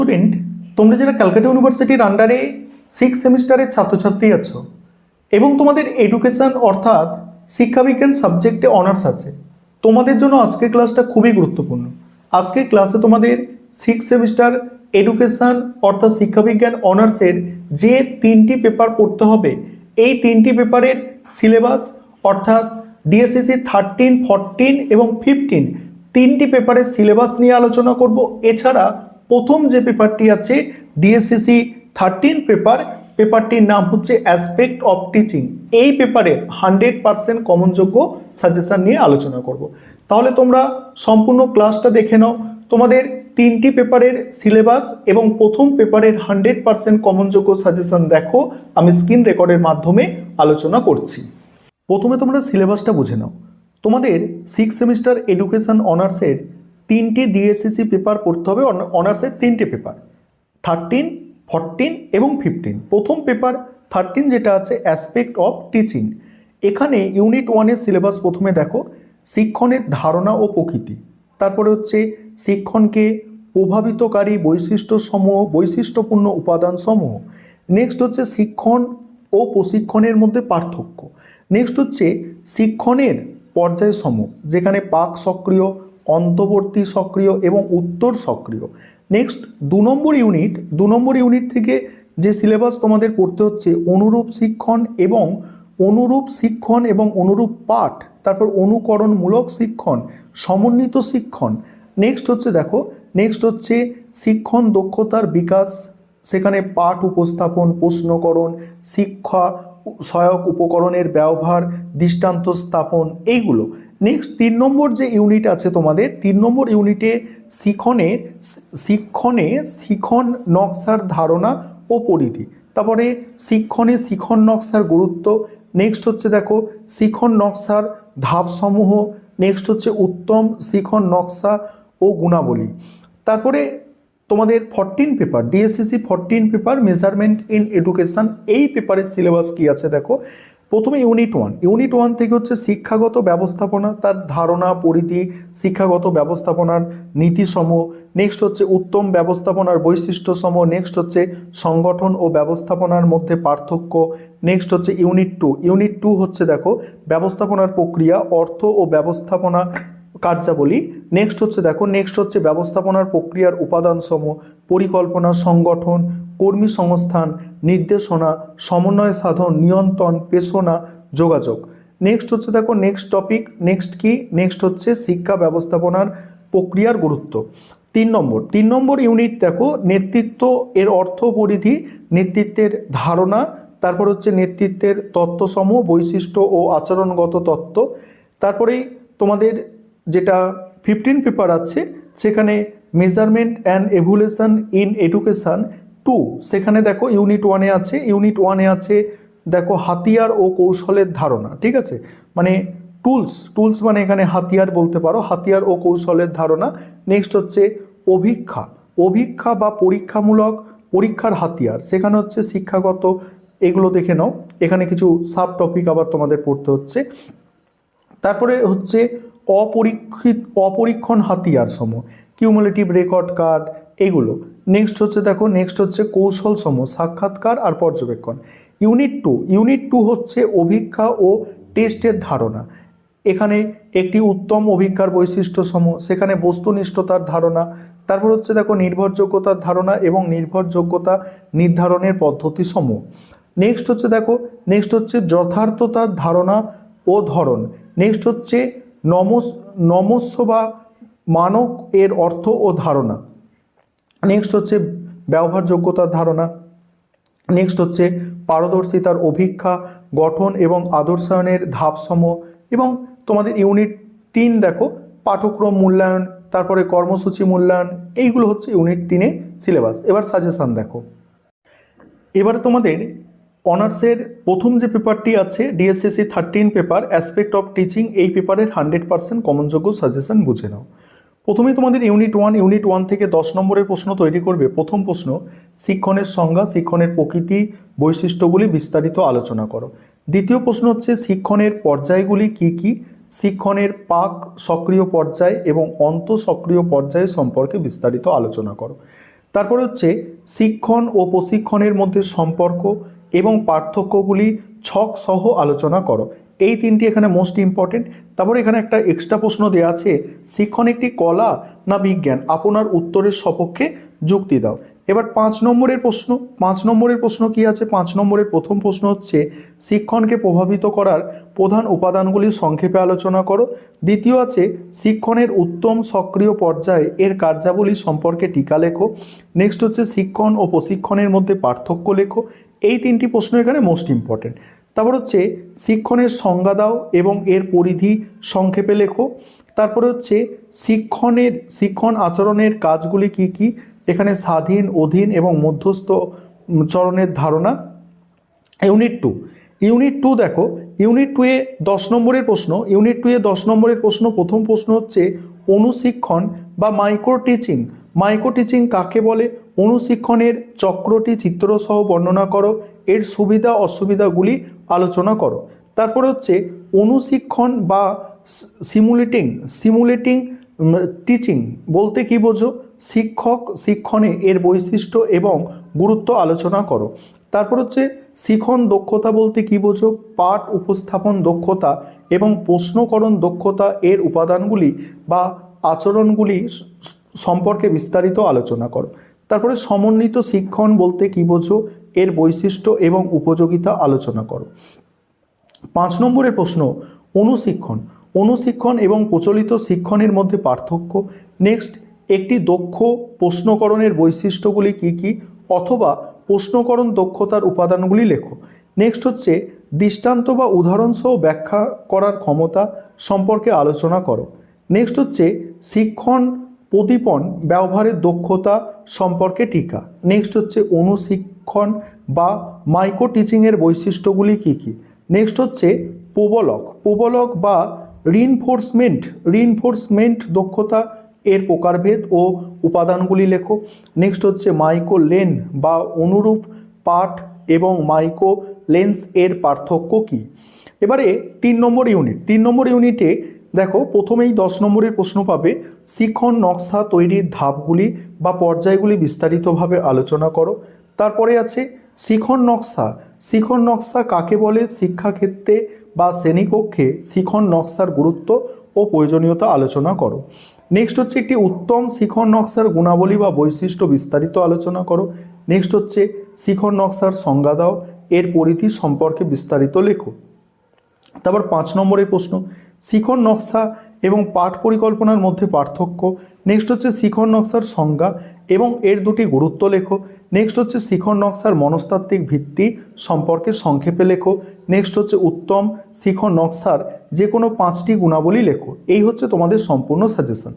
Student, তোমরা যারা ক্যালকাটা ইউনিভার্সিটির আন্ডারে 6 সেমিস্টারের ছাত্রছাত্রী আছো এবং তোমাদের এডুকেশন অর্থাৎ শিক্ষাবিজ্ঞান সাবজেক্টে অনার্স আছে, তোমাদের জন্য আজকের ক্লাসটা খুবই গুরুত্বপূর্ণ। আজকের ক্লাসে তোমাদের 6 সেমিস্টার এডুকেশন অর্থাৎ শিক্ষাবিজ্ঞান অনার্সের যে 3টি পেপার পড়তে হবে, এই 3টি পেপারের সিলেবাস অর্থাৎ ডিএসসিসি 13, 14 এবং 15 3টি পেপারের সিলেবাস নিয়ে আলোচনা করব। এছাড়া প্রথম যে পেপারটি আছে ডিএসসিসি 13 পেপারটির নাম হচ্ছে অ্যাসপেক্ট অফ টিচিং। এই পেপারে 100% কমনযোগ্য সাজেশন নিয়ে আলোচনা করব। তাহলে তোমরা সম্পূর্ণ ক্লাসটা দেখে নাও। তোমাদের 3টি পেপারের সিলেবাস এবং প্রথম পেপারের 100% কমনযোগ্য সাজেশন দেখো, আমি স্ক্রিন রেকর্ডের মাধ্যমে আলোচনা করছি। প্রথমে তোমরা সিলেবাসটা বুঝে নাও। তোমাদের 6 সেমিস্টার এডুকেশন অনার্সের 3টি ডিএসসিসি পেপার পড়তে হবে। অনার্সের 3টি পেপার 13, 14 এবং 15। প্রথম পেপার 13 যেটা আছে অ্যাসপেক্ট অফ টিচিং। এখানে ইউনিট 1-এর সিলেবাস প্রথমে দেখো, শিক্ষণের ধারণা ও প্রকৃতি। তারপরে হচ্ছে শিক্ষণকে প্রভাবিতকারী বৈশিষ্ট্যসমূহ, বৈশিষ্ট্যপূর্ণ উপাদানসমূহ। নেক্সট হচ্ছে শিক্ষণ ও প্রশিক্ষণের মধ্যে পার্থক্য। নেক্সট হচ্ছে শিক্ষণের পর্যায়সমূহ, যেখানে প্রাক সক্রিয়, অন্তর্বর্তী সক্রিয় এবং উত্তর সক্রিয়। নেক্সট 2 নম্বর ইউনিট থেকে যে সিলেবাস তোমাদের পড়তে হচ্ছে অনুরূপ শিক্ষণ এবং অনুরূপ পাঠ, তারপর অনুকরণমূলক শিক্ষণ, সমন্বিত শিক্ষণ। নেক্সট হচ্ছে শিক্ষণ দক্ষতার বিকাশ, সেখানে পাঠ উপস্থাপন, প্রশ্নকরণ, শিক্ষা সহায়ক উপকরণের ব্যবহার, দৃষ্টান্ত স্থাপন, এইগুলো। নেক্সট 3 নম্বর যে ইউনিট আছে তোমাদের, 3 নম্বর ইউনিটে শিক্ষণ নকশার ধারণা ও পরিধি, তারপরে শিক্ষণ নকশার গুরুত্ব। নেক্সট হচ্ছে দেখো শিক্ষণ নকশার ধাপসমূহ। নেক্সট হচ্ছে উত্তম শিক্ষণ নকশা ও গুণাবলী। তারপরে তোমাদের 14 paper DSCC 14 paper measurement in education. এই পেপারের সিলেবাস কি আছে দেখো। প্রথমে ইউনিট 1 থেকে হচ্ছে শিক্ষাগত ব্যবস্থাপনা, তার ধারণা পরিধি, শিক্ষাগত ব্যবস্থাপনার নীতিসমূহ। নেক্সট হচ্ছে উত্তম ব্যবস্থাপনার বৈশিষ্ট্যসমূহ। নেক্সট হচ্ছে সংগঠন ও ব্যবস্থাপনার মধ্যে পার্থক্য। নেক্সট হচ্ছে ইউনিট টু হচ্ছে দেখো ব্যবস্থাপনার প্রক্রিয়া, অর্থ ও ব্যবস্থাপনা কার্যাবলী। নেক্সট হচ্ছে ব্যবস্থাপনার প্রক্রিয়ার উপাদানসমূহ, পরিকল্পনা, সংগঠন, কর্মী সংস্থান, নির্দেশনা, সমন্বয় সাধন, নিয়ন্ত্রণ, পেশনা, যোগাযোগ। নেক্সট হচ্ছে শিক্ষা ব্যবস্থাপনার প্রক্রিয়ার গুরুত্ব। 3 নম্বর ইউনিট দেখো নেতৃত্ব এর অর্থ পরিধি, নেতৃত্বের ধারণা, তারপর হচ্ছে নেতৃত্বের তত্ত্বসমূহ, বৈশিষ্ট্য ও আচরণগত তত্ত্ব। তারপরেই তোমাদের যেটা 15 পেপার আছে, সেখানে measurement and evaluation in education 2। সেখানে দেখো ইউনিট 1-এ আছে দেখো হাতিয়ার ও কৌশলের ধারণা। ঠিক আছে, মানে টুলস মানে এখানে হাতিয়ার বলতে পারো, হাতিয়ার ও কৌশলের ধারণা। নেক্সট হচ্ছে অভিক্ষা বা পরীক্ষার হাতিয়ার, সেখানে হচ্ছে শিক্ষাগত, এগুলো দেখে নাও। এখানে কিছু সাব টপিক আবার তোমাদের পড়তে হচ্ছে। তারপরে হচ্ছে অপরীক্ষণ হাতিয়ার সমূহ, কিউমুলেটিভ রেকর্ড কার্ড, এগুলো। নেক্সট হচ্ছে কৌশল সমূহ, সাক্ষাৎকার আর পর্যবেক্ষণ। ইউনিট টু হচ্ছে অভিক্ষা ও টেস্টের ধারণা। এখানে একটি উত্তম অভিক্ষার বৈশিষ্ট্য সমূহ, সেখানে বস্তুনিষ্ঠতার ধারণা। তারপর হচ্ছে দেখো নির্ভরযোগ্যতার ধারণা এবং নির্ভরযোগ্যতা নির্ধারণের পদ্ধতি সমূহ। নেক্সট হচ্ছে যথার্থতার ধারণা ও ধরন। নেক্সট হচ্ছে নমস্য বা মানক এর অর্থ ও ধারণা। নেক্সট হচ্ছে ব্যবহারযোগ্যতার ধারণা। নেক্সট হচ্ছে পারদর্শিতার অভিক্ষা, গঠন এবং আদর্শায়নের ধাপসমূহ। এবং তোমাদের ইউনিট 3 দেখো পাঠ্যক্রম মূল্যায়ন, তারপরে কর্মসূচি মূল্যায়ন, এইগুলো হচ্ছে ইউনিট 3-এর সিলেবাস। এবার সাজেশন দেখো। এবারে তোমাদের অনার্সের প্রথম যে পেপারটি আছে DSCC 13 paper aspect of teaching, এই পেপারের 100% কমনযোগ্য সাজেশন বুঝে নাও। প্রথমে তোমাদের ইউনিট 1 থেকে 10 নম্বরের প্রশ্ন তৈরি করবে। প্রথম প্রশ্ন, শিক্ষণের সংজ্ঞা, শিক্ষণের প্রকৃতি, বৈশিষ্ট্যগুলি বিস্তারিত আলোচনা করো। দ্বিতীয় প্রশ্ন হচ্ছে শিক্ষণের পর্যায়গুলি কি কি, শিক্ষণের প্রাক সক্রিয় পর্যায় এবং অন্ত সক্রিয় পর্যায় সম্পর্কে বিস্তারিত আলোচনা করো। তারপর হচ্ছে শিক্ষণ ও প্রশিক্ষণের মধ্যে সম্পর্ক এবং পার্থক্যগুলি ছক সহ আলোচনা করো। এই তিনটি এখানে মোস্ট ইম্পর্টেন্ট। তারপর এখানে একটা এক্সট্রা প্রশ্ন দেওয়া আছে, শিক্ষণ একটি কলা না বিজ্ঞান, আপনার উত্তরের সপক্ষে যুক্তি দাও। এবার 5 নম্বরের প্রশ্ন কি আছে? 5 নম্বরের প্রথম প্রশ্ন হচ্ছে শিক্ষণকে প্রভাবিত করার প্রধান উপাদানগুলি সংক্ষেপে আলোচনা করো। দ্বিতীয় আছে শিক্ষণের উত্তম সক্রিয় পর্যায়ে এর কার্যাবলী সম্পর্কে টিকা লেখো। নেক্সট হচ্ছে শিক্ষণ ও প্রশিক্ষণের মধ্যে পার্থক্য লেখো। এই তিনটি প্রশ্ন এখানে মোস্ট ইম্পর্টেন্ট। তারপর হচ্ছে শিক্ষণের সংজ্ঞা দাও এবং এর পরিধি সংক্ষেপে লেখো। তারপরে হচ্ছে শিক্ষণ আচরণের কাজগুলি কি কি, এখানে স্বাধীন, অধীন এবং মধ্যস্থ চরণের ধারণা। ইউনিট টু দেখো, ইউনিট 2-এ 10 নম্বরের প্রশ্ন। প্রথম প্রশ্ন হচ্ছে অনুশিক্ষণ বা মাইক্রো টিচিং কাকে বলে? অনুশিক্ষণের চক্রটি চিত্রসহ বর্ণনা করো, এর সুবিধা অসুবিধাগুলি আলোচনা করো। তারপরে হচ্ছে অনুশিক্ষণ বা সিমুলেটিং টিচিং বলতে কি বোঝো? শিক্ষণে এর বৈশিষ্ট্য এবং গুরুত্ব আলোচনা করো। তারপর হচ্ছে শিখন দক্ষতা বলতে কি বোঝো? পাঠ উপস্থাপন দক্ষতা এবং প্রশ্নকরণ দক্ষতা এর উপাদানগুলি বা আচরণগুলি সম্পর্কে বিস্তারিত আলোচনা করো। তারপরে সমন্বিত শিক্ষণ বলতে কি বোঝো? এর বৈশিষ্ট্য এবং উপযোগিতা আলোচনা করো। 5 নম্বরের প্রশ্ন অনুশিক্ষণ এবং প্রচলিত শিক্ষণের মধ্যে পার্থক্য। নেক্সট, একটি দক্ষ প্রশ্নকরণের বৈশিষ্ট্যগুলি কি কি, অথবা প্রশ্নকরণ দক্ষতার উপাদানগুলি লেখো। নেক্সট হচ্ছে দৃষ্টান্ত বা উদাহরণসহ ব্যাখ্যা করার ক্ষমতা সম্পর্কে আলোচনা করো। নেক্সট হচ্ছে শিক্ষণ প্রদীপন ব্যবহারের দক্ষতা সম্পর্কে টিকা। নেক্সট হচ্ছে অনুশিক্ষণ বা মাইক্রো টিচিংয়ের বৈশিষ্ট্যগুলি কি কি। নেক্সট হচ্ছে প্রবলক বা রিনফোর্সমেন্ট দক্ষতা এর প্রকারভেদ ও উপাদানগুলি লেখো। নেক্সট হচ্ছে মাইক্রো লেন বা অনুরূপ পাঠ এবং মাইক্রো লেন্স এর পার্থক্য কী। এবারে 3 নম্বর ইউনিটে দেখো, প্রথমেই 10 নম্বরের প্রশ্ন পাবে, শিক্ষণ নকশা তৈরির ধাপগুলি বা পর্যায়গুলি বিস্তারিতভাবে আলোচনা করো। তারপরে আছে শিক্ষণ নকশা কাকে বলে? শিক্ষাক্ষেত্রে বা শ্রেণীকক্ষে শিক্ষণ নকশার গুরুত্ব ও প্রয়োজনীয়তা আলোচনা করো। নেক্সট হচ্ছে একটি উত্তম শিক্ষণ নকশার গুণাবলী বা বৈশিষ্ট্য বিস্তারিত আলোচনা করো। নেক্সট হচ্ছে শিক্ষণ নকশার সংজ্ঞা দাও, এর পরিধি সম্পর্কে বিস্তারিত লেখো। তারপর 5 নম্বরের প্রশ্ন, শিক্ষণ নকশা এবং পাঠ পরিকল্পনার মধ্যে পার্থক্য। নেক্সট হচ্ছে শিক্ষণ নকশার সংজ্ঞা এবং এর দুটি গুরুত্ব লেখো। নেক্সট হচ্ছে শিক্ষণ নকশার মনস্তাত্ত্বিক ভিত্তি সম্পর্কে সংক্ষেপে লেখো। নেক্সট হচ্ছে উত্তম শিক্ষণ নকশার যে কোনো 5টি গুণাবলী লেখো। এই হচ্ছে তোমাদের সম্পূর্ণ সাজেশন।